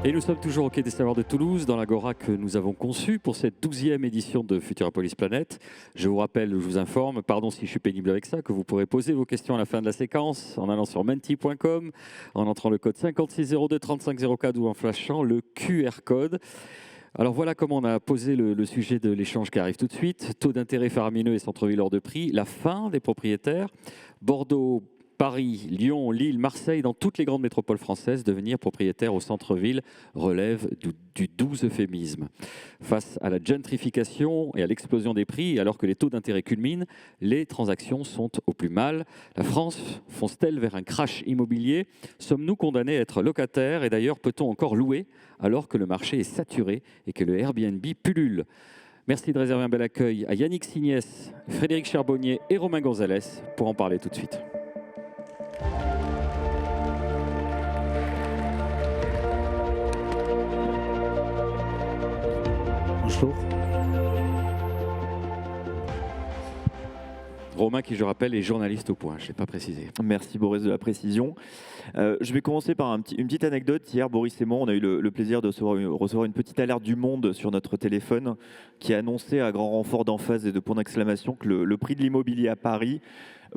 Et nous sommes toujours au Quai des Savoirs de Toulouse, dans l'Agora que nous avons conçue pour cette 12e édition de Futurapolis Planète. Je vous rappelle, je vous informe, pardon si je suis pénible avec ça, que vous pourrez poser vos questions à la fin de la séquence en allant sur menti.com, en entrant le code 5602 3504 ou en flashant le QR code. Alors voilà comment on a posé le sujet de l'échange qui arrive tout de suite. Taux d'intérêt faramineux et centre-ville hors de prix, la fin des propriétaires. Bordeaux, Paris, Lyon, Lille, Marseille, dans toutes les grandes métropoles françaises, devenir propriétaire au centre-ville relève du doux euphémisme. Face à la gentrification et à l'explosion des prix, alors que les taux d'intérêt culminent, les transactions sont au plus mal. La France fonce-t-elle vers un crash immobilier? Sommes-nous condamnés à être locataires? Et d'ailleurs, peut-on encore louer alors que le marché est saturé et que le Airbnb pullule? Merci de réserver un bel accueil à Yannick Signès, Frédéric Charbonnier et Romain Gonzalez pour en parler tout de suite. Bonjour. Romain, qui je rappelle est journaliste au Point, je ne l'ai pas précisé. Merci Boris de la précision. Je vais commencer par une petite anecdote. Hier, Boris et moi, on a eu le plaisir de recevoir une petite alerte du Monde sur notre téléphone qui annonçait à grand renfort d'emphase et de points d'exclamation que le prix de l'immobilier à Paris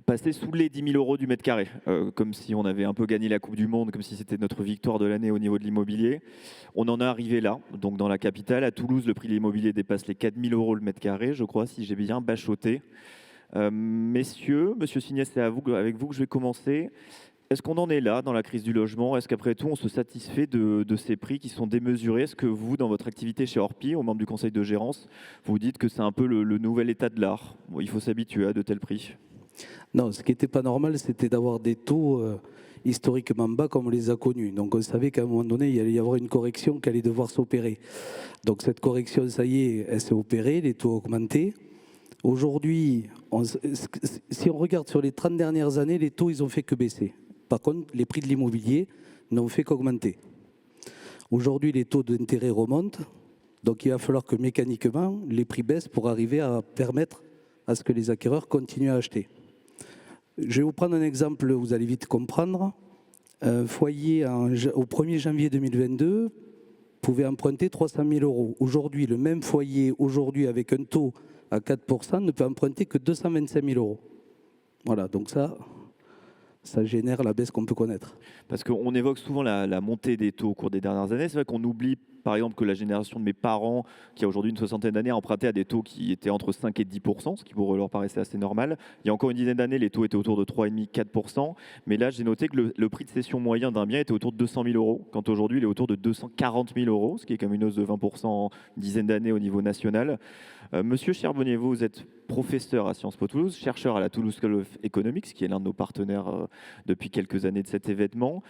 passait sous les 10 000 euros du mètre carré, comme si on avait un peu gagné la Coupe du Monde, comme si c'était notre victoire de l'année au niveau de l'immobilier. On en est arrivé là, donc dans la capitale. À Toulouse, le prix de l'immobilier dépasse les 4 000 euros le mètre carré, je crois, si j'ai bien bachoté. Messieurs, Monsieur Signès, c'est avec vous que je vais commencer. Est-ce qu'on en est là dans la crise du logement? Est-ce qu'après tout, on se satisfait de ces prix qui sont démesurés? Est-ce que vous, dans votre activité chez Orpi, aux membres du conseil de gérance, vous dites que c'est un peu le nouvel état de l'art? Bon, il faut s'habituer à de tels prix. Non, ce qui n'était pas normal, c'était d'avoir des taux historiquement bas comme on les a connus. Donc on savait qu'à un moment donné, il allait y avoir une correction qui allait devoir s'opérer. Donc cette correction, ça y est, elle s'est opérée, les taux ont augmenté. Aujourd'hui, si on regarde sur les 30 dernières années, les taux, ils ont fait que baisser. Par contre, les prix de l'immobilier n'ont fait qu'augmenter. Aujourd'hui, les taux d'intérêt remontent. Donc il va falloir que mécaniquement, les prix baissent pour arriver à permettre à ce que les acquéreurs continuent à acheter. Je vais vous prendre un exemple, vous allez vite comprendre. Un foyer au 1er janvier 2022 pouvait emprunter 300 000 euros. Aujourd'hui, le même foyer, avec un taux à 4%, ne peut emprunter que 225 000 euros. Voilà, donc ça génère la baisse qu'on peut connaître. Parce qu'on évoque souvent la montée des taux au cours des dernières années. C'est vrai qu'on oublie, par exemple, que la génération de mes parents, qui a aujourd'hui une soixantaine d'années, a emprunté à des taux qui étaient entre 5 et 10%, ce qui pour eux leur paraissait assez normal. Il y a encore une dizaine d'années, les taux étaient autour de 3,5-4%. Mais là, j'ai noté que le prix de cession moyen d'un bien était autour de 200 000 euros, quand aujourd'hui, il est autour de 240 000 euros, ce qui est quand même une hausse de 20% en une dizaine d'années au niveau national. Monsieur Charbonnier, vous êtes professeur à Sciences Po Toulouse, chercheur à la Toulouse School of Economics, qui est l'un de nos partenaires depuis quelques années de cet événement.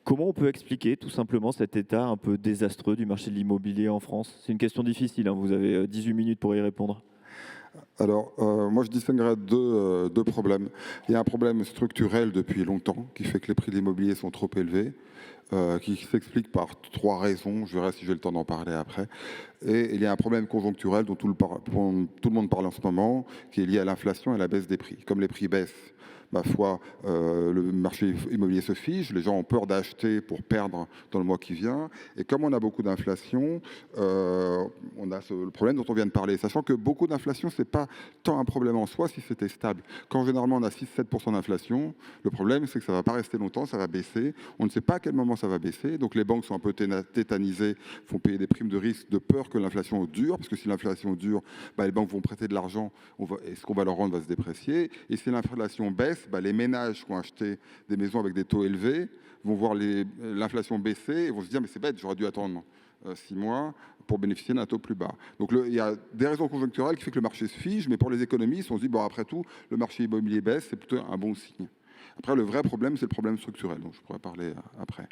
Comment on peut expliquer tout simplement cet état un peu désastreux du marché de l'immobilier en France? C'est une question difficile, hein, vous avez 18 minutes pour y répondre. Alors, moi je distinguerais deux problèmes. Il y a un problème structurel depuis longtemps qui fait que les prix de l'immobilier sont trop élevés, qui s'explique par 3 raisons, je verrai si j'ai le temps d'en parler après. Et il y a un problème conjoncturel dont tout le monde parle en ce moment, qui est lié à l'inflation et à la baisse des prix. Comme les prix baissent, ma foi, le marché immobilier se fige, les gens ont peur d'acheter pour perdre dans le mois qui vient. Et comme on a beaucoup d'inflation, on a le problème dont on vient de parler, sachant que beaucoup d'inflation, ce n'est pas tant un problème en soi si c'était stable. Quand généralement on a 6-7% d'inflation, le problème c'est que ça ne va pas rester longtemps, ça va baisser. On ne sait pas à quel moment ça va baisser, donc les banques sont un peu tétanisées, font payer des primes de risque de peur que l'inflation dure, parce que si l'inflation dure, les banques vont prêter de l'argent et ce qu'on va leur rendre va se déprécier. Et si l'inflation baisse, les ménages qui ont acheté des maisons avec des taux élevés vont voir l'inflation baisser et vont se dire mais c'est bête, j'aurais dû attendre 6 mois pour bénéficier d'un taux plus bas. Donc il y a des raisons conjoncturelles qui font que le marché se fige, mais pour les économistes, on se dit après tout, le marché immobilier baisse, c'est plutôt un bon signe. Après, le vrai problème, c'est le problème structurel, dont je pourrais parler après.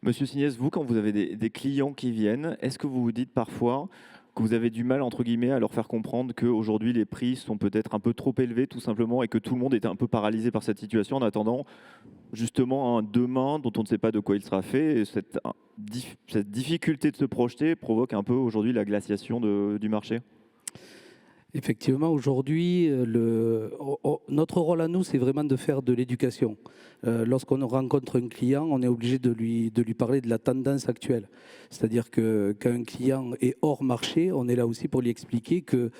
Monsieur Signès, vous, quand vous avez des clients qui viennent, est-ce que vous vous dites parfois que vous avez du mal, entre guillemets, à leur faire comprendre qu'aujourd'hui, les prix sont peut-être un peu trop élevés, tout simplement, et que tout le monde est un peu paralysé par cette situation en attendant justement un demain dont on ne sait pas de quoi il sera fait. Et cette difficulté de se projeter provoque un peu aujourd'hui la glaciation du marché. Effectivement, aujourd'hui, notre rôle à nous, c'est vraiment de faire de l'éducation. Lorsqu'on rencontre un client, on est obligé de lui parler de la tendance actuelle. C'est-à-dire que quand un client est hors marché, on est là aussi pour lui expliquer que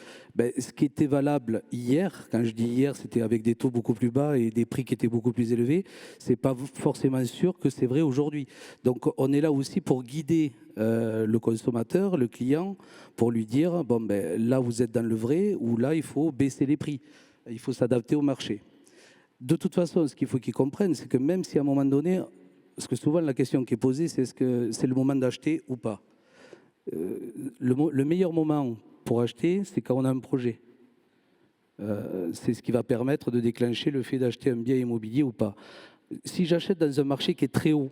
ce qui était valable hier, quand je dis hier, c'était avec des taux beaucoup plus bas et des prix qui étaient beaucoup plus élevés, c'est pas forcément sûr que c'est vrai aujourd'hui. Donc on est là aussi pour guider le consommateur, le client, pour lui dire, là vous êtes dans le vrai, ou là il faut baisser les prix, il faut s'adapter au marché. De toute façon, ce qu'il faut qu'ils comprennent, c'est que même si à un moment donné, parce que souvent la question qui est posée, c'est est-ce que c'est le moment d'acheter ou pas. Le meilleur moment pour acheter, c'est quand on a un projet. C'est ce qui va permettre de déclencher le fait d'acheter un bien immobilier ou pas. Si j'achète dans un marché qui est très haut,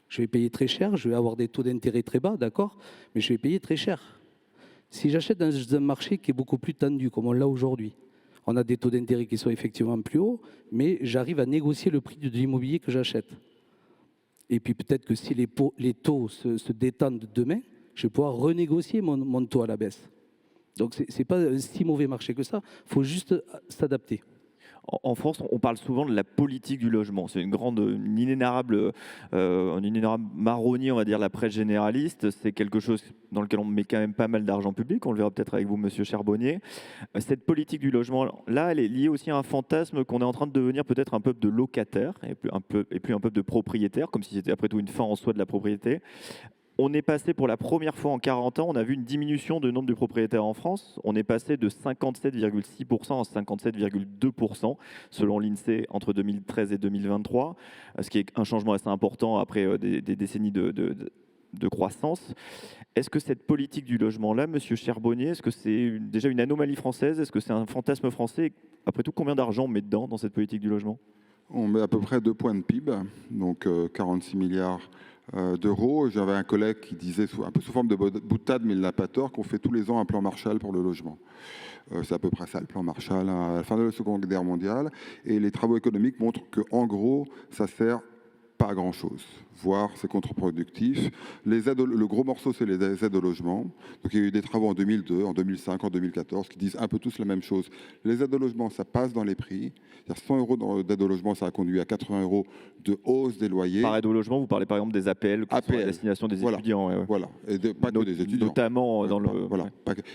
je vais payer très cher, je vais avoir des taux d'intérêt très bas, d'accord, mais je vais payer très cher. Si j'achète dans un marché qui est beaucoup plus tendu, comme on l'a aujourd'hui, on a des taux d'intérêt qui sont effectivement plus hauts, mais j'arrive à négocier le prix de l'immobilier que j'achète. Et puis peut-être que si les taux se détendent demain, je vais pouvoir renégocier mon taux à la baisse. Donc ce n'est pas un si mauvais marché que ça, il faut juste s'adapter. En France, on parle souvent de la politique du logement. C'est une inénarrable marronnier, on va dire, la presse généraliste. C'est quelque chose dans lequel on met quand même pas mal d'argent public. On le verra peut-être avec vous, Monsieur Charbonnier. Cette politique du logement-là, elle est liée aussi à un fantasme qu'on est en train de devenir peut-être un peuple de locataires et plus un peuple de propriétaires, comme si c'était après tout une fin en soi de la propriété. On est passé pour la première fois en 40 ans, on a vu une diminution du nombre de propriétaires en France. On est passé de 57,6% à 57,2% selon l'INSEE entre 2013 et 2023, ce qui est un changement assez important après des décennies de croissance. Est-ce que cette politique du logement-là, Monsieur Charbonnier, est-ce que c'est déjà une anomalie française? Est-ce que c'est un fantasme français? Après tout, combien d'argent on met dedans dans cette politique du logement? On met à peu près 2 points de PIB, donc 46 milliards d'euros. J'avais un collègue qui disait, un peu sous forme de boutade, mais il n'a pas tort, qu'on fait tous les ans un plan Marshall pour le logement. C'est à peu près ça, le plan Marshall, à la fin de la Seconde Guerre mondiale. Et les travaux économiques montrent qu'en gros, ça sert pas à grand-chose, voire c'est contre-productif. Le gros morceau, c'est les aides au logement. Donc il y a eu des travaux en 2002, en 2005, en 2014 qui disent un peu tous la même chose. Les aides au logement, ça passe dans les prix. 100 € d'aide au logement, ça a conduit à 80 € de hausse des loyers. Par aide au logement, vous parlez par exemple des APL, qui sont à destination des étudiants. Ouais. Voilà, et pas que des étudiants. Notamment dans le... Voilà.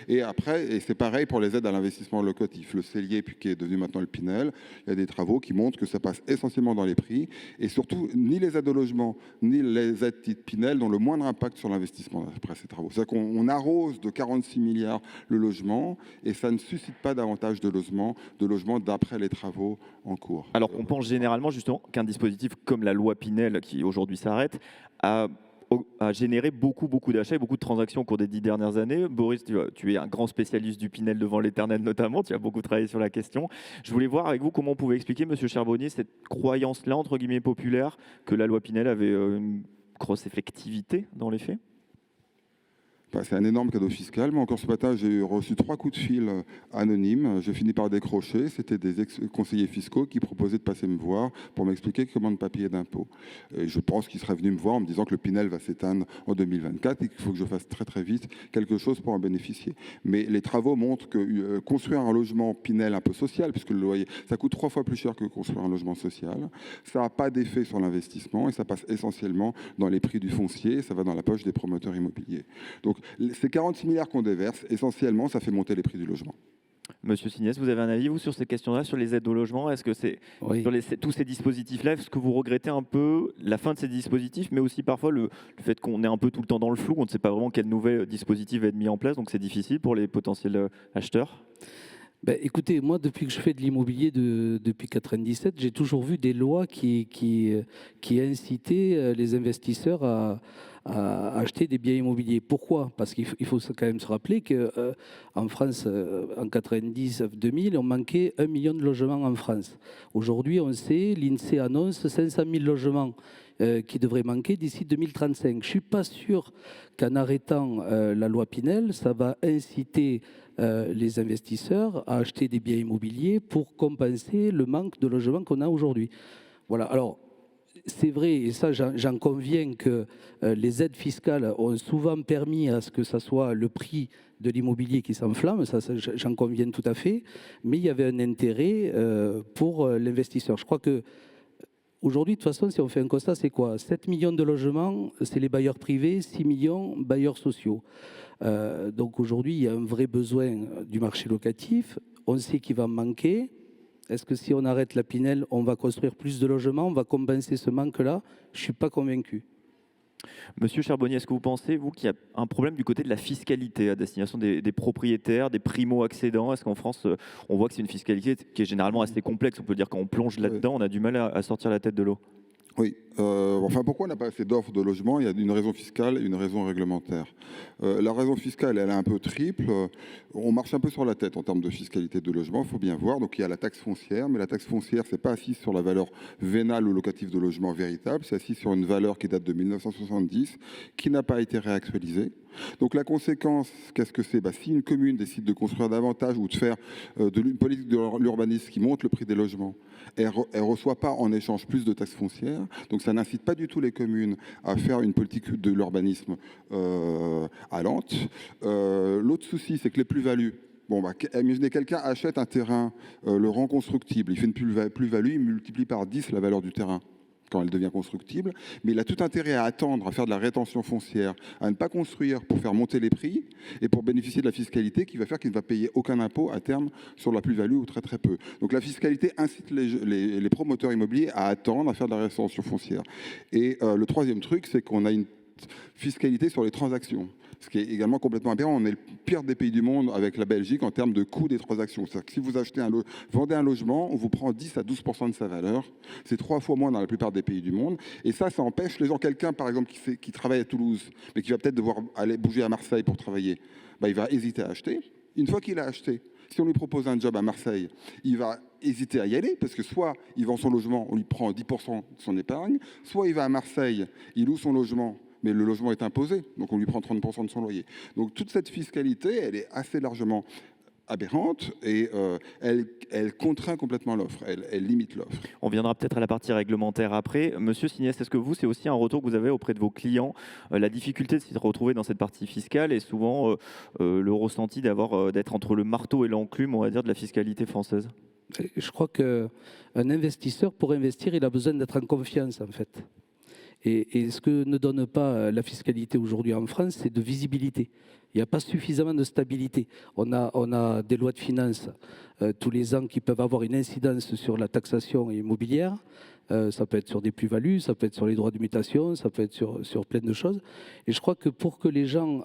Et après, et c'est pareil pour les aides à l'investissement locatif. Le Cellier, puis qui est devenu maintenant le Pinel, il y a des travaux qui montrent que ça passe essentiellement dans les prix. Et surtout, ni les aides au logement, ni les aides type Pinel n'ont le moindre impact sur l'investissement après ces travaux. C'est-à-dire qu'on arrose de 46 milliards le logement et ça ne suscite pas davantage de logements d'après les travaux en cours. Alors qu'on pense généralement justement qu'un dispositif comme la loi Pinel, qui aujourd'hui s'arrête, a généré beaucoup d'achats et beaucoup de transactions au cours des 10 dernières années. Boris, tu es un grand spécialiste du Pinel devant l'éternel notamment, tu as beaucoup travaillé sur la question. Je voulais voir avec vous comment on pouvait expliquer, Monsieur Charbonnier, cette croyance-là, entre guillemets populaire, que la loi Pinel avait une grosse effectivité dans les faits. C'est un énorme cadeau fiscal, mais encore ce matin, j'ai reçu 3 coups de fil anonymes. J'ai fini par décrocher. C'était des ex-conseillers fiscaux qui proposaient de passer me voir pour m'expliquer comment ne pas payer d'impôts. Je pense qu'ils seraient venus me voir en me disant que le Pinel va s'éteindre en 2024 et qu'il faut que je fasse très très vite quelque chose pour en bénéficier. Mais les travaux montrent que construire un logement Pinel un peu social, puisque le loyer, ça coûte 3 fois plus cher que construire un logement social, ça n'a pas d'effet sur l'investissement et ça passe essentiellement dans les prix du foncier, ça va dans la poche des promoteurs immobiliers. Donc, ces 46 milliards qu'on déverse, essentiellement, ça fait monter les prix du logement. Monsieur Signès, vous avez un avis, vous, sur ces questions-là, sur les aides au logement? Est-ce que c'est sur tous ces dispositifs-là, est-ce que vous regrettez un peu la fin de ces dispositifs, mais aussi parfois le fait qu'on est un peu tout le temps dans le flou, on ne sait pas vraiment quel nouvel dispositif va être mis en place, donc c'est difficile pour les potentiels acheteurs? Écoutez, moi, depuis que je fais de l'immobilier depuis 1997, j'ai toujours vu des lois qui incitaient les investisseurs à acheter des biens immobiliers. Pourquoi? Parce qu'il faut quand même se rappeler qu'en France, en 90-2000, on manquait 1 million de logements en France. Aujourd'hui, on sait, l'INSEE annonce 500 000 logements qui devraient manquer d'ici 2035. Je ne suis pas sûr qu'en arrêtant la loi Pinel, ça va inciter les investisseurs à acheter des biens immobiliers pour compenser le manque de logements qu'on a aujourd'hui. Voilà. Alors, c'est vrai, et ça j'en conviens, que les aides fiscales ont souvent permis à ce que ça soit le prix de l'immobilier qui s'enflamme, ça, j'en conviens tout à fait, mais il y avait un intérêt pour l'investisseur. Je crois que aujourd'hui, de toute façon, si on fait un constat, c'est quoi? 7 millions de logements, c'est les bailleurs privés, 6 millions bailleurs sociaux. Donc aujourd'hui, il y a un vrai besoin du marché locatif, on sait qu'il va en manquer. Est-ce que si on arrête la Pinel, on va construire plus de logements, on va compenser ce manque-là? Je ne suis pas convaincu. Monsieur Charbonnier, est-ce que vous pensez, vous, qu'il y a un problème du côté de la fiscalité à destination des propriétaires, des primo-accédants? Est-ce qu'en France, on voit que c'est une fiscalité qui est généralement assez complexe? On peut dire quand on plonge là-dedans, on a du mal à sortir la tête de l'eau. Oui. Enfin, pourquoi on n'a pas assez d'offres de logement? Il y a une raison fiscale et une raison réglementaire. La raison fiscale, elle est un peu triple. On marche un peu sur la tête en termes de fiscalité de logement, il faut bien voir. Donc il y a la taxe foncière, mais la taxe foncière, c'est pas assise sur la valeur vénale ou locative de logement véritable, c'est assise sur une valeur qui date de 1970, qui n'a pas été réactualisée. Donc la conséquence, qu'est-ce que c'est? Si une commune décide de construire davantage ou de faire une politique de l'urbanisme qui monte le prix des logements, elle ne reçoit pas en échange plus de taxes foncières. Donc ça n'incite pas du tout les communes à faire une politique de l'urbanisme allante. L'autre souci, c'est que les plus-values, imaginez quelqu'un achète un terrain, le rend constructible, il fait une plus-value, il multiplie par 10 la valeur du terrain quand elle devient constructible, mais il a tout intérêt à attendre, à faire de la rétention foncière, à ne pas construire pour faire monter les prix et pour bénéficier de la fiscalité qui va faire qu'il ne va payer aucun impôt à terme sur la plus-value ou très très peu. Donc la fiscalité incite les promoteurs immobiliers à attendre, à faire de la rétention foncière. Et le troisième truc, c'est qu'on a une fiscalité sur les transactions. Ce qui est également complètement aberrant. On est le pire des pays du monde avec la Belgique en termes de coût des transactions. C'est-à-dire que si vous vendez un logement, on vous prend 10 à 12% de sa valeur. C'est 3 fois moins dans la plupart des pays du monde. Et ça empêche les gens. Quelqu'un, par exemple, qui travaille à Toulouse, mais qui va peut-être devoir aller bouger à Marseille pour travailler, il va hésiter à acheter. Une fois qu'il a acheté, si on lui propose un job à Marseille, il va hésiter à y aller parce que soit il vend son logement, on lui prend 10% de son épargne, soit il va à Marseille, il loue son logement, mais le logement est imposé, donc on lui prend 30% de son loyer. Donc toute cette fiscalité, elle est assez largement aberrante et elle contraint complètement l'offre, elle limite l'offre. On viendra peut-être à la partie réglementaire après. Monsieur Signès, est-ce que vous, c'est aussi un retour que vous avez auprès de vos clients, la difficulté de se retrouver dans cette partie fiscale et souvent le ressenti d'être entre le marteau et l'enclume, on va dire, de la fiscalité française? Je crois qu'un investisseur, pour investir, il a besoin d'être en confiance, en fait. Et ce que ne donne pas la fiscalité aujourd'hui en France, c'est de visibilité. Il n'y a pas suffisamment de stabilité. On a des lois de finances tous les ans qui peuvent avoir une incidence sur la taxation immobilière. Ça peut être sur des plus-values, ça peut être sur les droits de mutation, ça peut être sur plein de choses. Et je crois que pour que les gens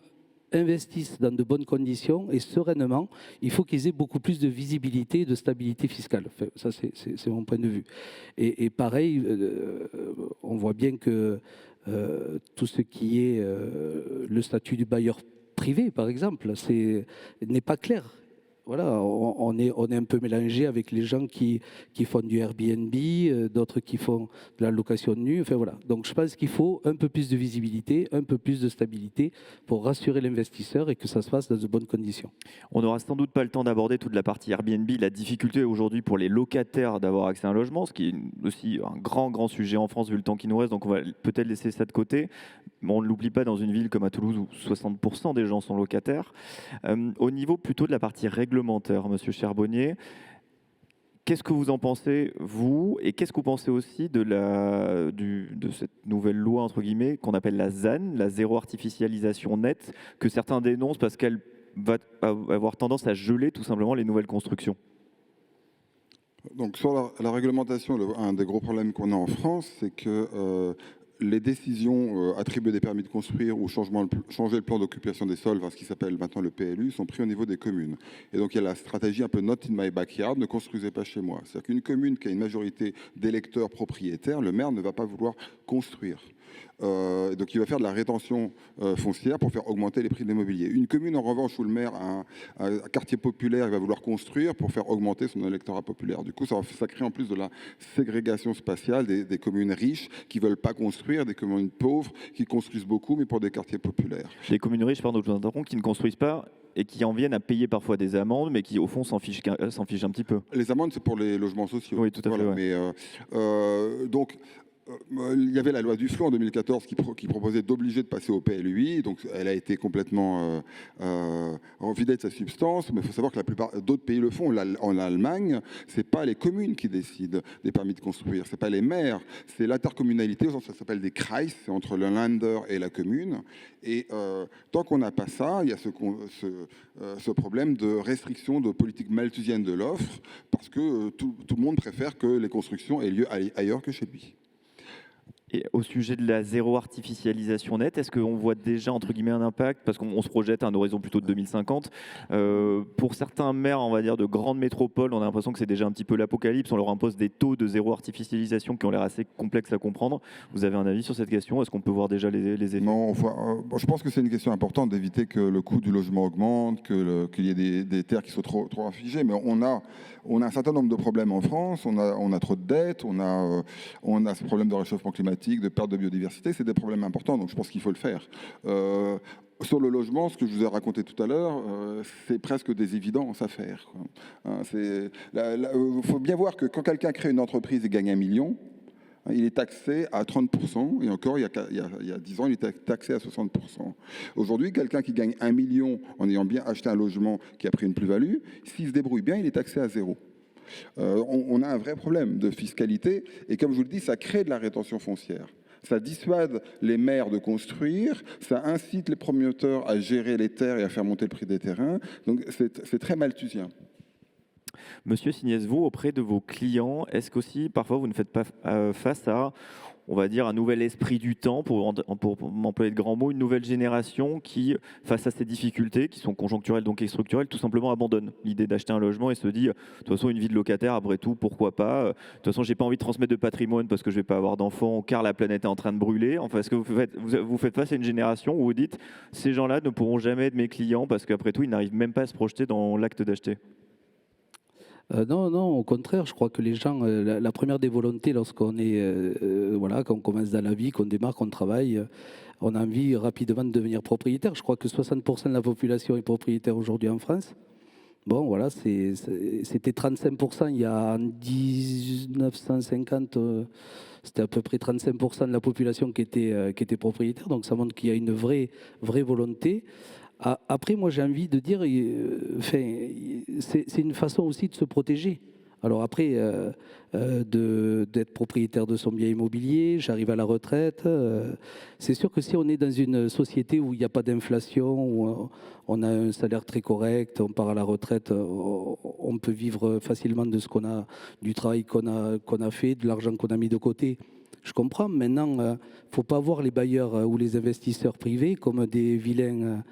investissent dans de bonnes conditions et sereinement, il faut qu'ils aient beaucoup plus de visibilité et de stabilité fiscale. Enfin, ça, c'est mon point de vue. Et pareil, on voit bien que tout ce qui est le statut du bailleur privé, par exemple, n'est pas clair. Voilà, on est un peu mélangé avec les gens qui font du Airbnb, d'autres qui font de la location nue. Enfin voilà. Donc je pense qu'il faut un peu plus de visibilité, un peu plus de stabilité pour rassurer l'investisseur et que ça se fasse dans de bonnes conditions. On n'aura sans doute pas le temps d'aborder toute la partie Airbnb, la difficulté aujourd'hui pour les locataires d'avoir accès à un logement, ce qui est aussi un grand sujet en France vu le temps qui nous reste. Donc on va peut-être laisser ça de côté. Mais on ne l'oublie pas dans une ville comme à Toulouse où 60% des gens sont locataires. Au niveau plutôt de la partie réglementaire, Monsieur Charbonnier, qu'est-ce que vous en pensez, vous? Et qu'est-ce que vous pensez aussi de cette nouvelle loi, entre guillemets, qu'on appelle la ZAN, la zéro artificialisation nette, que certains dénoncent parce qu'elle va avoir tendance à geler tout simplement les nouvelles constructions? Donc sur la réglementation, un des gros problèmes qu'on a en France, c'est que les décisions attribuer des permis de construire ou changer le plan d'occupation des sols, ce qui s'appelle maintenant le PLU, sont prises au niveau des communes. Et donc il y a la stratégie un peu not in my backyard, ne construisez pas chez moi. C'est-à-dire qu'une commune qui a une majorité d'électeurs propriétaires, le maire ne va pas vouloir construire. Donc il va faire de la rétention foncière pour faire augmenter les prix de l'immobilier. Une commune en revanche où le maire a un quartier populaire, il va vouloir construire pour faire augmenter son électorat populaire. Du coup ça crée en plus de la ségrégation spatiale des communes riches qui ne veulent pas construire, des communes pauvres qui construisent beaucoup mais pour des quartiers populaires. Les communes riches, pardon, je vous interromps, qui ne construisent pas et qui en viennent à payer parfois des amendes, mais qui au fond s'en fichent un petit peu. Les amendes, c'est pour les logements sociaux. Oui, tout à fait. Ouais. Mais, donc, il y avait la loi Duflot en 2014 qui proposait d'obliger de passer au PLUI, donc elle a été complètement vidée de sa substance, mais il faut savoir que la plupart d'autres pays le font. En Allemagne, c'est pas les communes qui décident des permis de construire, c'est pas les maires, c'est l'intercommunalité, ça s'appelle des Kreis, c'est entre le Länder et la commune. Et tant qu'on n'a pas ça, il y a ce problème de restriction de politique malthusienne de l'offre, parce que tout le monde préfère que les constructions aient lieu ailleurs que chez lui. Et au sujet de la zéro artificialisation nette, est-ce qu'on voit déjà entre guillemets un impact, parce qu'on se projette à un horizon plutôt de 2050 pour certains maires, on va dire, de grandes métropoles, on a l'impression que c'est déjà un petit peu l'apocalypse. On leur impose des taux de zéro artificialisation qui ont l'air assez complexes à comprendre. Vous avez un avis sur cette question? Est-ce qu'on peut voir déjà les effets? Non, je pense que c'est une question importante d'éviter que le coût du logement augmente, qu'il y ait des terres qui soient trop affigées. Mais on a un certain nombre de problèmes en France. On a trop de dettes, on a ce problème de réchauffement climatique, de perte de biodiversité. C'est des problèmes importants, donc je pense qu'il faut le faire. Sur le logement, ce que je vous ai raconté tout à l'heure, c'est presque des évidences à faire. Il faut bien voir que quand quelqu'un crée une entreprise et gagne 1 million, il est taxé à 30%, et encore, il y a 10 ans, il était taxé à 60%. Aujourd'hui, quelqu'un qui gagne 1 million en ayant bien acheté un logement qui a pris une plus-value, s'il se débrouille bien, il est taxé à 0. On a un vrai problème de fiscalité, et comme je vous le dis, ça crée de la rétention foncière. Ça dissuade les maires de construire, ça incite les promoteurs à gérer les terres et à faire monter le prix des terrains. Donc c'est très malthusien. Monsieur Signez-vous, auprès de vos clients, est-ce qu'aussi parfois vous ne faites pas face à, on va dire, un nouvel esprit du temps, pour m'employer de grands mots, une nouvelle génération qui, face à ces difficultés, qui sont conjoncturelles donc et structurelles, tout simplement abandonne l'idée d'acheter un logement et se dit, de toute façon, une vie de locataire, après tout, pourquoi pas? De toute façon, j'ai pas envie de transmettre de patrimoine parce que je vais pas avoir d'enfants, car la planète est en train de brûler. Enfin, est-ce que vous faites face à une génération où vous dites, ces gens-là ne pourront jamais être mes clients parce qu'après tout, ils n'arrivent même pas à se projeter dans l'acte d'acheter? Non, au contraire, je crois que les gens, la première des volontés lorsqu'on quand on commence dans la vie, qu'on démarre, qu'on travaille, on a envie rapidement de devenir propriétaire. Je crois que 60% de la population est propriétaire aujourd'hui en France. Bon, voilà, c'était 35% il y a 1950, c'était à peu près 35% de la population qui était propriétaire. Donc ça montre qu'il y a une vraie volonté. Après, moi, j'ai envie de dire, c'est une façon aussi de se protéger. Alors après, d'être propriétaire de son bien immobilier, j'arrive à la retraite. C'est sûr que si on est dans une société où il n'y a pas d'inflation, où on a un salaire très correct, on part à la retraite, on peut vivre facilement de ce qu'on a, du travail qu'on a fait, de l'argent qu'on a mis de côté. Je comprends. Maintenant, il ne faut pas voir les bailleurs ou les investisseurs privés comme des vilains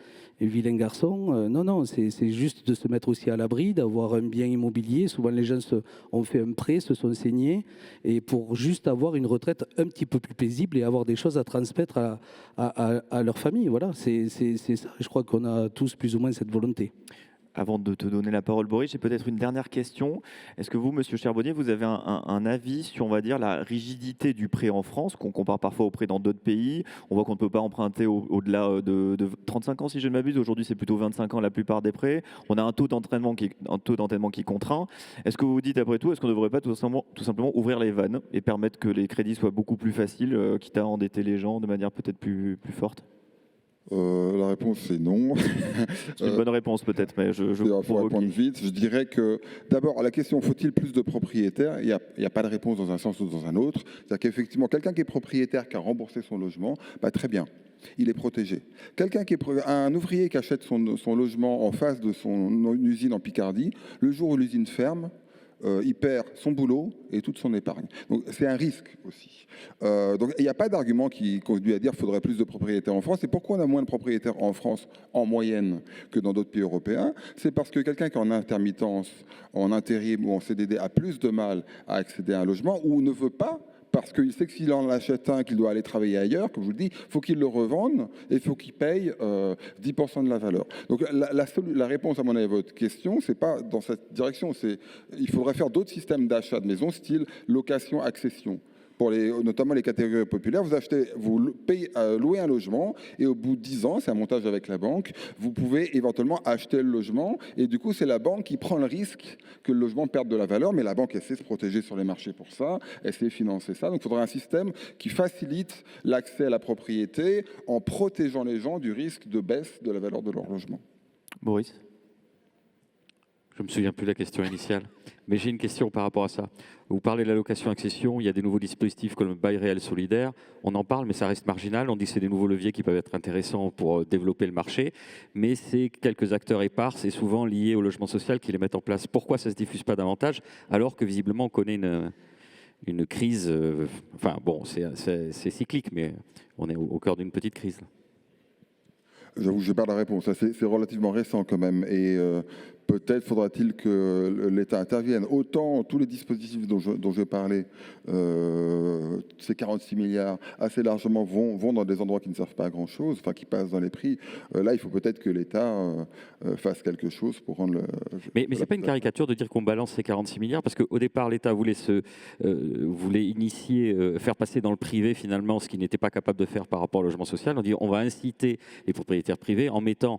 garçons. Non, c'est juste de se mettre aussi à l'abri, d'avoir un bien immobilier. Souvent, les gens ont fait un prêt, se sont saignés, et pour juste avoir une retraite un petit peu plus paisible et avoir des choses à transmettre à leur famille. Voilà, c'est ça. Je crois qu'on a tous plus ou moins cette volonté. Avant de te donner la parole, Boris, j'ai peut-être une dernière question. Est-ce que vous, Monsieur Charbonnier, vous avez un avis sur, on va dire, la rigidité du prêt en France, qu'on compare parfois au prêt dans d'autres pays? On voit qu'on ne peut pas emprunter au-delà de 35 ans, si je ne m'abuse. Aujourd'hui, c'est plutôt 25 ans la plupart des prêts. On a un taux d'entêtement qui contraint. Est-ce que vous vous dites, après tout, est-ce qu'on ne devrait pas tout simplement ouvrir les vannes et permettre que les crédits soient beaucoup plus faciles, quitte à endetter les gens de manière peut-être plus forte? La réponse c'est non. C'est une bonne réponse peut-être, mais je faut répondre vite. Je dirais que d'abord à la question faut-il plus de propriétaires, il n'y a pas de réponse dans un sens ou dans un autre. C'est-à-dire qu'effectivement quelqu'un qui est propriétaire, qui a remboursé son logement, très bien, il est protégé. Un ouvrier qui achète son logement en face de son usine en Picardie, le jour où l'usine ferme, il perd son boulot et toute son épargne. Donc c'est un risque aussi. Donc il n'y a pas d'argument qui conduit à dire qu'il faudrait plus de propriétaires en France. Et pourquoi on a moins de propriétaires en France en moyenne que dans d'autres pays européens? C'est parce que quelqu'un qui est en intermittence, en intérim ou en CDD a plus de mal à accéder à un logement ou ne veut pas, parce qu'il sait que s'il en achète un, qu'il doit aller travailler ailleurs, comme je vous le dis, il faut qu'il le revende et il faut qu'il paye 10% de la valeur. Donc la réponse à mon avis à votre question, c'est pas dans cette direction. Il faudrait faire d'autres systèmes d'achat de maisons, style location-accession. pour notamment les catégories populaires. Vous louez un logement et au bout de 10 ans, c'est un montage avec la banque, vous pouvez éventuellement acheter le logement et du coup, c'est la banque qui prend le risque que le logement perde de la valeur, mais la banque essaie de se protéger sur les marchés pour ça, essaie de financer ça. Donc, il faudrait un système qui facilite l'accès à la propriété en protégeant les gens du risque de baisse de la valeur de leur logement. Boris ? Je ne me souviens plus de la question initiale, mais j'ai une question par rapport à ça. Vous parlez de la location-accession, il y a des nouveaux dispositifs comme le bail réel solidaire. On en parle, mais ça reste marginal. On dit que c'est des nouveaux leviers qui peuvent être intéressants pour développer le marché, mais c'est quelques acteurs épars, c'est souvent lié au logement social qui les mettent en place. Pourquoi ça ne se diffuse pas davantage, alors que visiblement on connaît une crise, enfin bon, c'est cyclique, mais on est au cœur d'une petite crise. J'avoue, je n'ai pas la réponse. C'est relativement récent quand même. Et peut-être faudra-t-il que l'État intervienne. Autant tous les dispositifs dont je parlais, ces 46 milliards, assez largement vont dans des endroits qui ne servent pas à grand-chose, enfin qui passent dans les prix. Là, il faut peut-être que l'État fasse quelque chose pour rendre le... Mais ce n'est pas une caricature de dire qu'on balance ces 46 milliards, parce qu'au départ, l'État voulait initier, faire passer dans le privé finalement ce qu'il n'était pas capable de faire par rapport au logement social. On dit on va inciter les propriétaires privés en mettant,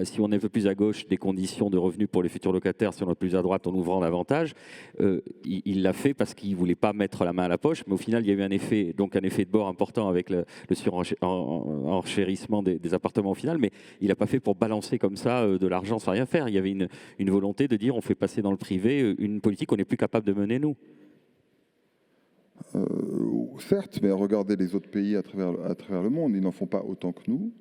si on est un peu plus à gauche, des conditions de revenus pour les futurs locataires, si on est plus à droite, en ouvrant davantage. Il l'a fait parce qu'il ne voulait pas mettre la main à la poche, mais au final, il y a eu un effet de bord important avec le surenchérissement des appartements au final, mais il n'a pas fait pour balancer comme ça de l'argent sans rien faire. Il y avait une volonté de dire on fait passer dans le privé une politique qu'on n'est plus capable de mener nous. Certes, mais regardez les autres pays à travers le monde, ils n'en font pas autant que nous.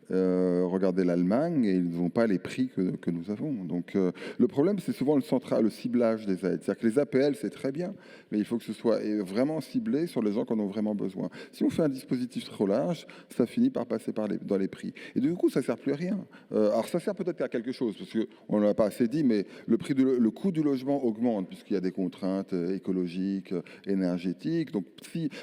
Regardez l'Allemagne et ils n'ont pas les prix que nous avons. Donc le problème, c'est souvent le ciblage des aides. C'est-à-dire que les APL, c'est très bien, mais il faut que ce soit vraiment ciblé sur les gens qui en ont vraiment besoin. Si on fait un dispositif trop large, ça finit par passer dans les prix. Et du coup, ça ne sert plus à rien. Alors ça sert peut-être à quelque chose, parce qu'on ne l'a pas assez dit, mais le coût du logement augmente, puisqu'il y a des contraintes écologiques, énergétiques. Donc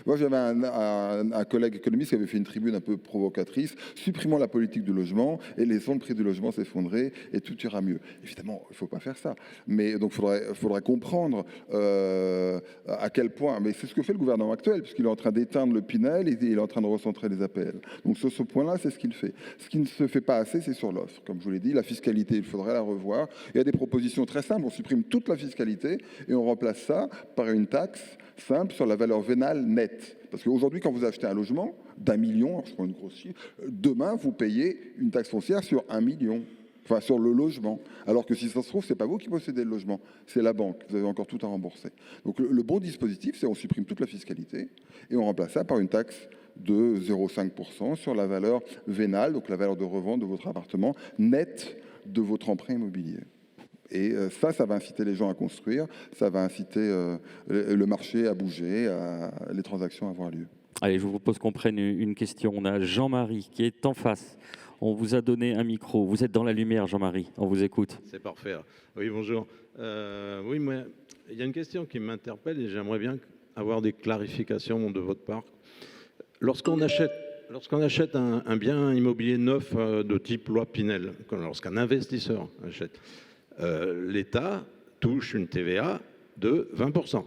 moi, j'avais un collègue économiste qui avait fait une tribune un peu provocatrice, supprimant la politique du logement et laissons le prix du logement s'effondrer et tout ira mieux. Évidemment, il ne faut pas faire ça. Mais donc, il faudrait comprendre à quel point. Mais c'est ce que fait le gouvernement actuel, puisqu'il est en train d'éteindre le Pinel et il est en train de recentrer les APL. Donc, sur ce point-là, c'est ce qu'il fait. Ce qui ne se fait pas assez, c'est sur l'offre. Comme je vous l'ai dit, la fiscalité, il faudrait la revoir. Il y a des propositions très simples. On supprime toute la fiscalité et on remplace ça par une taxe simple sur la valeur vénale nette. Parce qu'aujourd'hui, quand vous achetez un logement d'1 million, je prends une grosse chiffre, demain, vous payez une taxe foncière sur 1 million, enfin sur le logement. Alors que si ça se trouve, ce n'est pas vous qui possédez le logement, c'est la banque. Vous avez encore tout à rembourser. Donc le bon dispositif, c'est on supprime toute la fiscalité et on remplace ça par une taxe de 0,5% sur la valeur vénale, donc la valeur de revente de votre appartement, nette de votre emprunt immobilier. Et ça va inciter les gens à construire, ça va inciter le marché à bouger, les transactions à avoir lieu. Allez, je vous propose qu'on prenne une question. On a Jean-Marie qui est en face. On vous a donné un micro. Vous êtes dans la lumière, Jean-Marie. On vous écoute. C'est parfait. Oui, bonjour. Oui, moi, il y a une question qui m'interpelle et j'aimerais bien avoir des clarifications de votre part. Lorsqu'on achète un bien immobilier neuf de type loi Pinel, lorsqu'un investisseur achète, l'État touche une TVA de 20%.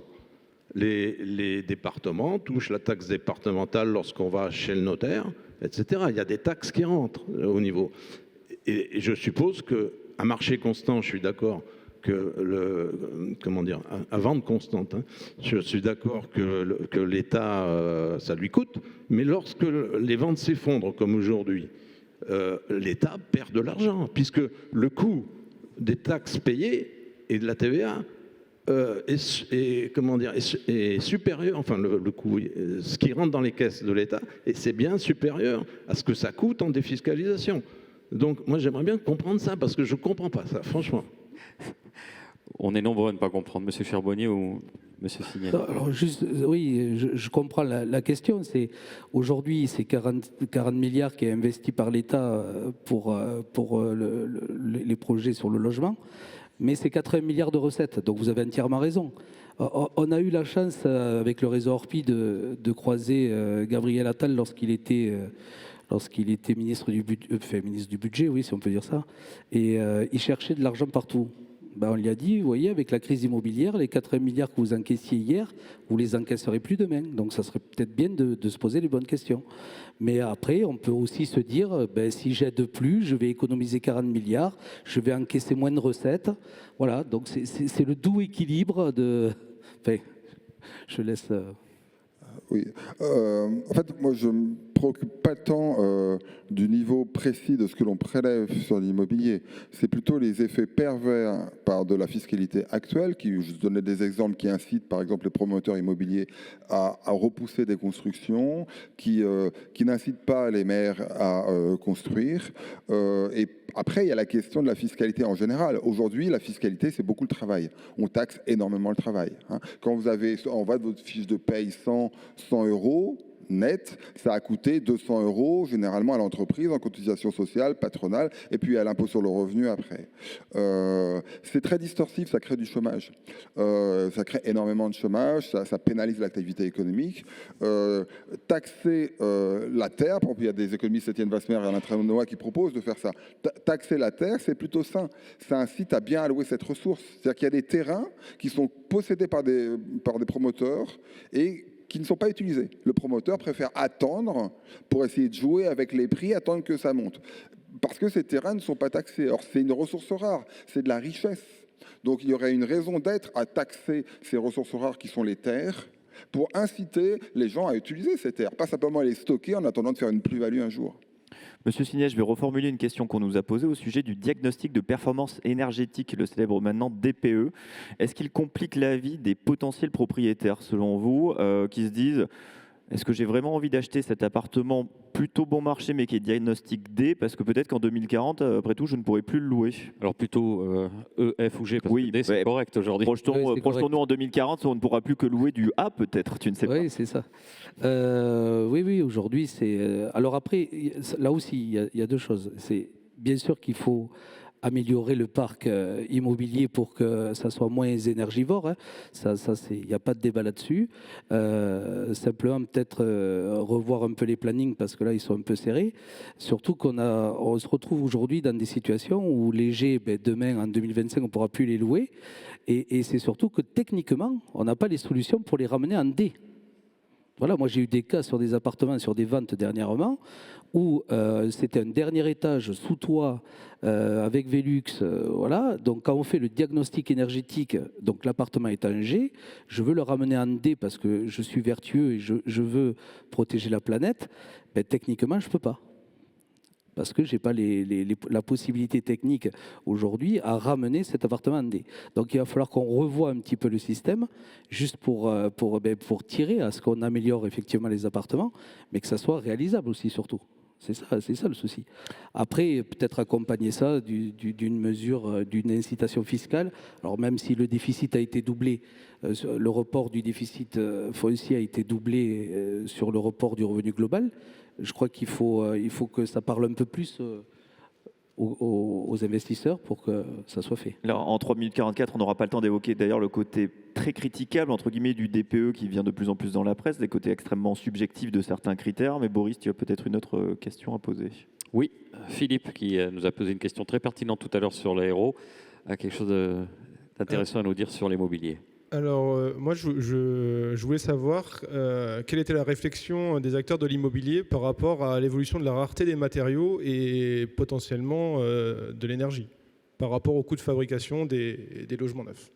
Les départements touchent la taxe départementale lorsqu'on va chez le notaire, etc. Il y a des taxes qui rentrent au niveau. Et je suppose qu'à marché constant, je suis d'accord que à vente constante, je suis d'accord que l'État, ça lui coûte, mais lorsque les ventes s'effondrent comme aujourd'hui, l'État perd de l'argent, puisque le coût des taxes payées et de la TVA est supérieur, enfin le coût, ce qui rentre dans les caisses de l'État, et c'est bien supérieur à ce que ça coûte en défiscalisation. Donc moi j'aimerais bien comprendre ça, parce que je ne comprends pas ça, franchement. On est nombreux à ne pas comprendre, Monsieur Charbonnier ou Monsieur Signet. Alors juste, oui, je comprends la question. C'est aujourd'hui, c'est 40 milliards qui est investi par l'État pour les projets sur le logement, mais c'est 80 milliards de recettes. Donc vous avez entièrement raison. On a eu la chance avec le réseau Orpi de croiser Gabriel Attal lorsqu'il était ministre du budget, oui, si on peut dire ça, et il cherchait de l'argent partout. Ben, on lui a dit, vous voyez, avec la crise immobilière, les 80 milliards que vous encaissiez hier, vous les encaisserez plus demain. Donc ça serait peut-être bien de se poser les bonnes questions. Mais après, on peut aussi se dire, ben, si j'aide plus, je vais économiser 40 milliards, je vais encaisser moins de recettes. Voilà, donc c'est le doux équilibre de... Enfin, je laisse... Oui. En fait, moi, je ne me préoccupe pas tant du niveau précis de ce que l'on prélève sur l'immobilier. C'est plutôt les effets pervers de la fiscalité actuelle, je donnais des exemples qui incitent, par exemple, les promoteurs immobiliers à repousser des constructions, qui n'incitent pas les maires à construire. Et après, il y a la question de la fiscalité en général. Aujourd'hui, la fiscalité, c'est beaucoup le travail. On taxe énormément le travail. Quand vous avez en bas de votre fiche de paye 100 euros net, ça a coûté 200 euros généralement à l'entreprise en cotisation sociale, patronale, et puis à l'impôt sur le revenu après. C'est très distorsif, ça crée du chômage. Ça crée énormément de chômage, ça pénalise l'activité économique. Taxer la terre, par exemple, il y a des économistes, Étienne Vasmer et Alain Trémonois qui proposent de faire ça. Taxer la terre, c'est plutôt sain. Ça incite à bien allouer cette ressource. C'est-à-dire qu'il y a des terrains qui sont possédés par des promoteurs et qui ne sont pas utilisés. Le promoteur préfère attendre pour essayer de jouer avec les prix, attendre que ça monte. Parce que ces terrains ne sont pas taxés. Or, c'est une ressource rare, c'est de la richesse. Donc, il y aurait une raison d'être à taxer ces ressources rares qui sont les terres pour inciter les gens à utiliser ces terres, pas simplement à les stocker en attendant de faire une plus-value un jour. Monsieur Signet, je vais reformuler une question qu'on nous a posée au sujet du diagnostic de performance énergétique, le célèbre maintenant DPE. Est-ce qu'il complique la vie des potentiels propriétaires, selon vous, qui se disent « Est-ce que j'ai vraiment envie d'acheter cet appartement plutôt bon marché, mais qui est diagnostic D, parce que peut-être qu'en 2040, après tout, je ne pourrai plus le louer ». Alors plutôt E, F ou G, parce que D, c'est correct aujourd'hui. Projetons-nous en 2040, on ne pourra plus que louer du A, peut-être, tu ne sais pas. Oui, c'est ça. Oui, aujourd'hui, c'est... Alors après, là aussi, il y a deux choses. C'est bien sûr qu'il faut améliorer le parc immobilier pour que ça soit moins énergivore. Hein. Il n'y a pas de débat là-dessus. Simplement, peut-être revoir un peu les plannings parce que là, ils sont un peu serrés. Surtout on se retrouve aujourd'hui dans des situations où les G, demain, en 2025, on ne pourra plus les louer. Et c'est surtout que techniquement, on n'a pas les solutions pour les ramener en D. Voilà, moi j'ai eu des cas sur des appartements, sur des ventes dernièrement, où c'était un dernier étage sous toit avec Velux. Voilà. Donc quand on fait le diagnostic énergétique, donc l'appartement est en G, je veux le ramener en D parce que je suis vertueux et je veux protéger la planète, techniquement je ne peux pas. Parce que je n'ai pas la possibilité technique aujourd'hui à ramener cet appartement en D. Donc il va falloir qu'on revoie un petit peu le système, juste pour tirer à ce qu'on améliore effectivement les appartements, mais que ça soit réalisable aussi surtout. C'est ça le souci. Après, peut-être accompagner ça d'une mesure, d'une incitation fiscale. Alors même si le déficit a été doublé, le report du déficit foncier a été doublé sur le report du revenu global, je crois qu'il faut que ça parle un peu plus aux investisseurs pour que ça soit fait. Alors, en 3 minutes 44, on n'aura pas le temps d'évoquer d'ailleurs le côté très critiquable entre guillemets du DPE qui vient de plus en plus dans la presse, des côtés extrêmement subjectifs de certains critères. Mais Boris, tu as peut-être une autre question à poser. Oui, Philippe qui nous a posé une question très pertinente tout à l'heure sur l'aéro, a quelque chose d'intéressant à nous dire sur l'immobilier. Alors, moi, je voulais savoir quelle était la réflexion des acteurs de l'immobilier par rapport à l'évolution de la rareté des matériaux et potentiellement de l'énergie, par rapport au coût de fabrication des logements neufs.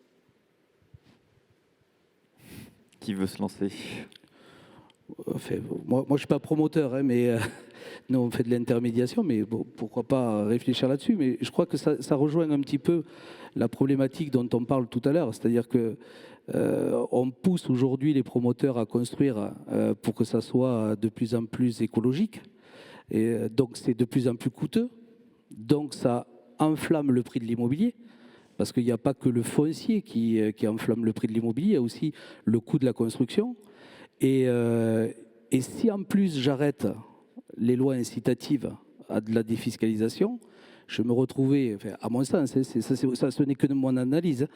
Qui veut se lancer ? Enfin, moi, je ne suis pas promoteur, hein, mais nous, on fait de l'intermédiation, mais bon, pourquoi pas réfléchir là-dessus. Mais je crois que ça rejoint un petit peu la problématique dont on parle tout à l'heure, c'est-à-dire que on pousse aujourd'hui les promoteurs à construire pour que ça soit de plus en plus écologique, et donc c'est de plus en plus coûteux, donc ça enflamme le prix de l'immobilier. Parce qu'il n'y a pas que le foncier qui enflamme le prix de l'immobilier, il y a aussi le coût de la construction. Et si en plus j'arrête les lois incitatives à de la défiscalisation, je me retrouvais, enfin, à mon sens, ça ce n'est que de mon analyse,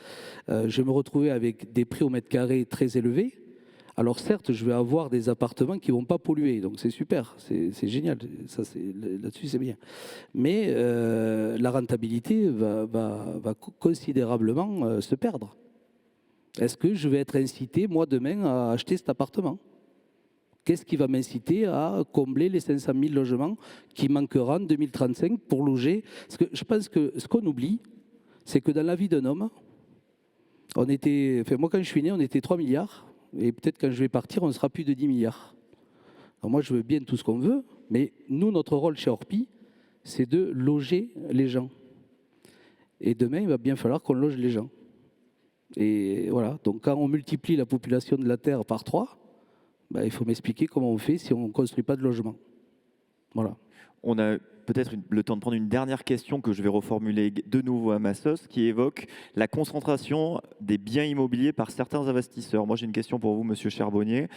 je me retrouvais avec des prix au mètre carré très élevés, Alors certes, je vais avoir des appartements qui ne vont pas polluer, donc c'est super, c'est génial, ça, là-dessus c'est bien. Mais la rentabilité va considérablement se perdre. Est-ce que je vais être incité, moi, demain, à acheter cet appartement? Qu'est-ce qui va m'inciter à combler les 500 000 logements qui manqueront en 2035 pour loger? Parce que je pense que ce qu'on oublie, c'est que dans la vie d'un homme, moi quand je suis né, on était 3 milliards, et peut-être quand je vais partir, on sera plus de 10 milliards. Alors moi, je veux bien tout ce qu'on veut, mais nous, notre rôle chez Orpi, c'est de loger les gens. Et demain, il va bien falloir qu'on loge les gens. Et voilà, donc quand on multiplie la population de la Terre par 3, il faut m'expliquer comment on fait si on ne construit pas de logement. Voilà. On a peut-être le temps de prendre une dernière question que je vais reformuler de nouveau à ma sauce, qui évoque la concentration des biens immobiliers par certains investisseurs. Moi, j'ai une question pour vous, monsieur Charbonnier.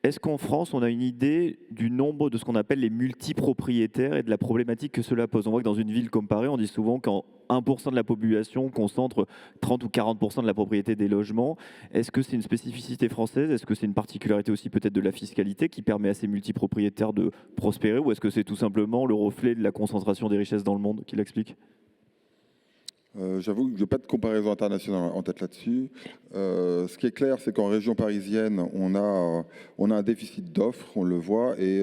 Est-ce qu'en France, on a une idée du nombre de ce qu'on appelle les multipropriétaires et de la problématique que cela pose? On voit que dans une ville comme Paris, on dit souvent qu'en 1% de la population concentre 30 ou 40% de la propriété des logements. Est-ce que c'est une spécificité française? Est-ce que c'est une particularité aussi peut-être de la fiscalité qui permet à ces multipropriétaires de prospérer? Ou est-ce que c'est tout simplement le reflet de la concentration des richesses dans le monde qui l'explique? J'avoue que je n'ai pas de comparaison internationale en tête là-dessus. Ce qui est clair, c'est qu'en région parisienne, on a un déficit d'offres, on le voit, et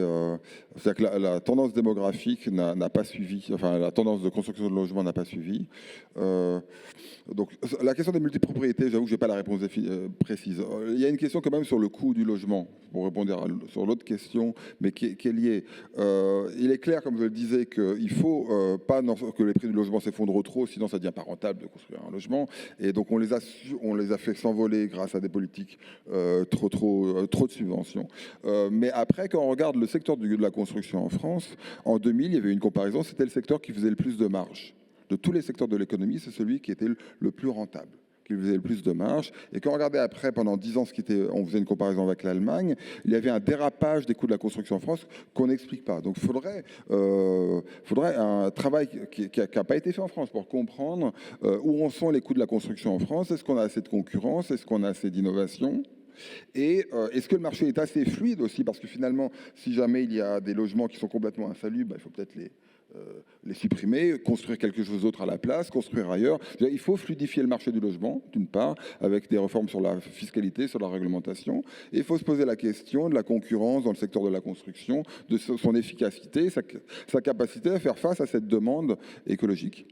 c'est-à-dire que la tendance démographique n'a pas suivi, enfin la tendance de construction de logements n'a pas suivi. Donc la question des multipropriétés, j'avoue que je n'ai pas la réponse précise. Il y a une question quand même sur le coût du logement, pour répondre sur l'autre question, mais qui est liée. Il est clair, comme je le disais, qu'il ne faut pas que les prix du logement s'effondrent trop, sinon ça devient pas rentable de construire un logement. Et donc on les a fait s'envoler grâce à des politiques trop de subventions. Mais après, quand on regarde le secteur de la construction en France, en 2000, il y avait une comparaison, c'était le secteur qui faisait le plus de marge. De tous les secteurs de l'économie, c'est celui qui était le plus rentable, qui faisait le plus de marge. Et quand on regardait après, pendant 10 ans, on faisait une comparaison avec l'Allemagne, il y avait un dérapage des coûts de la construction en France qu'on n'explique pas. Donc il faudrait un travail qui n'a pas été fait en France pour comprendre où en sont les coûts de la construction en France. Est-ce qu'on a assez de concurrence? Est-ce qu'on a assez d'innovation? Et est-ce que le marché est assez fluide aussi? Parce que finalement, si jamais il y a des logements qui sont complètement insalubres, il faut peut-être les supprimer, construire quelque chose d'autre à la place, construire ailleurs. Il faut fluidifier le marché du logement, d'une part, avec des réformes sur la fiscalité, sur la réglementation. Et il faut se poser la question de la concurrence dans le secteur de la construction, de son efficacité, sa capacité à faire face à cette demande écologique.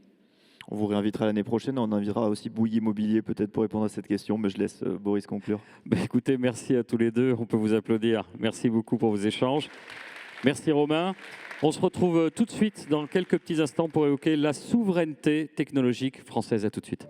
On vous réinvitera l'année prochaine. On invitera aussi Bouygues Immobilier peut-être pour répondre à cette question, mais je laisse Boris conclure. Écoutez, merci à tous les deux. On peut vous applaudir. Merci beaucoup pour vos échanges. Merci Romain. On se retrouve tout de suite dans quelques petits instants pour évoquer la souveraineté technologique française. À tout de suite.